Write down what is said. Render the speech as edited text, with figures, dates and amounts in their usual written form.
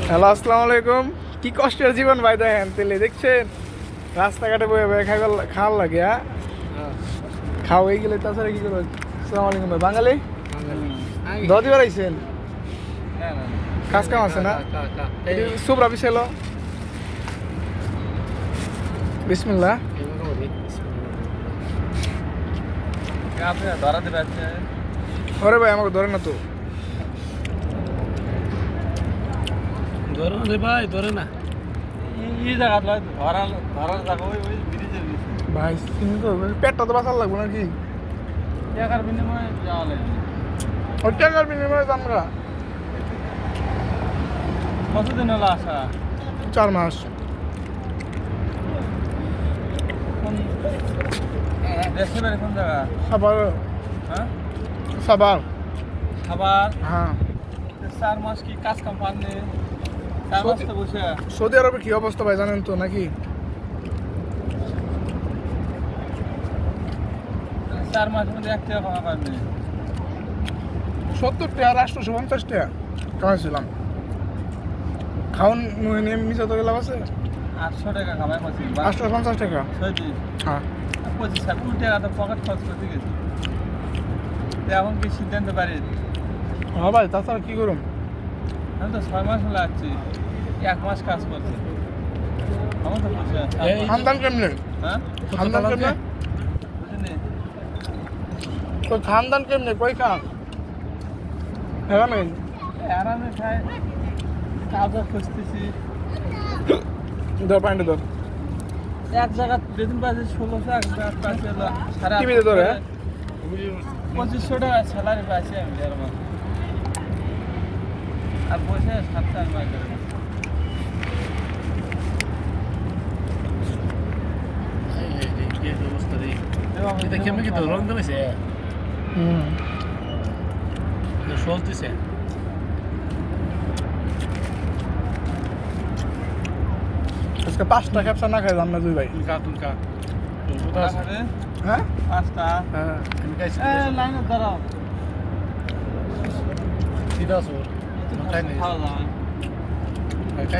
Hello, আসসালামু আলাইকুম। কি কষ্টের জীবন ভাই, দেখেন তেলে দেখছেন রাস্তাঘাটে বয়ে বয়ে খাওয়ার লাগে। হ্যাঁ, খাও এই গেলে তাছাড়া কি করবো। আসসালামু আলাইকুম ভাই। বাঙালি দদি বেড়াইছেন, কাজ কাম আছে না? সুব্রা বিশাল বিসমিল্লাহ। ওরে ভাই আমাকে ধরে না তো। ধরে না রে ভাই, ধরে না। এই জায়গা ধরার জায়গা ওই ব্রিজের নিচে। ভাই চিনি তো, পেটটা তো বাঁচার লাগবো নাকি? টাকার বিনিময়ে যাওয়া লাগে। ওই টাকার বিনিময়ে আমরা কতদিন হলো আসা? 4 মাস। কোন দেশে বাড়ি কোন জায়গা? সাবার হ্যাঁ, সাবার। খাবার। হ্যাঁ, 4 মাস কি কাজ কাম পাননি? 4 মাস তো বসে। সৌদি আরবে কি অবস্থা ভাই জানেন তো নাকি? 4 মাসের মধ্যে 1 টাকা কমা পাননি। 70 টাকা, 850 টাকা কামাইছিলাম। খাওয়ান নিয়ে মিশা তো লাভ আছে। 800 টাকা কামাই করছি। 850 টাকা। সত্যি হ্যাঁ, 25 টাকা তো পকেট খরচ করতে গেছি। তো এখন কি সিদ্ধান্ত পারি? হ্যাঁ ভাই, তাছাড়া কি করুম? আমি তো 6 মাস হলো আসছি, 1 মাস কাজ করছি। আমার তো বসে খানদান কেমনে? হ্যাঁ, খানদান কেমনে? বুঝলি? তো খানদান কেমনে? কই খান? হ্যাঁ ভাই, আরামে খাই, কাজও খুঁজতেছি। ধর পাইন্টে ধর। এক জায়গা বেতন পাচ্ছি 1600, এক জায়গা পাচ্ছি হলো কি বেতন ধরে? 2500 টাকা স্যালারি পাচ্ছি আমি দেড় মাস। আর বসে 7-8 মাস ধরে। কেমন কি তো রং দেবেছে হুম, চলতেছে আজকে 5টা ক্যাপসা না খাইলাম না দুই ভাই। তুলকা খাবে? হ্যাঁ 5টা। হ্যাঁ, আমি খাইছি লাইনে দাঁড়াও। সিধা সোর খাই নাই খাওয়া দাওয়া। খাইছি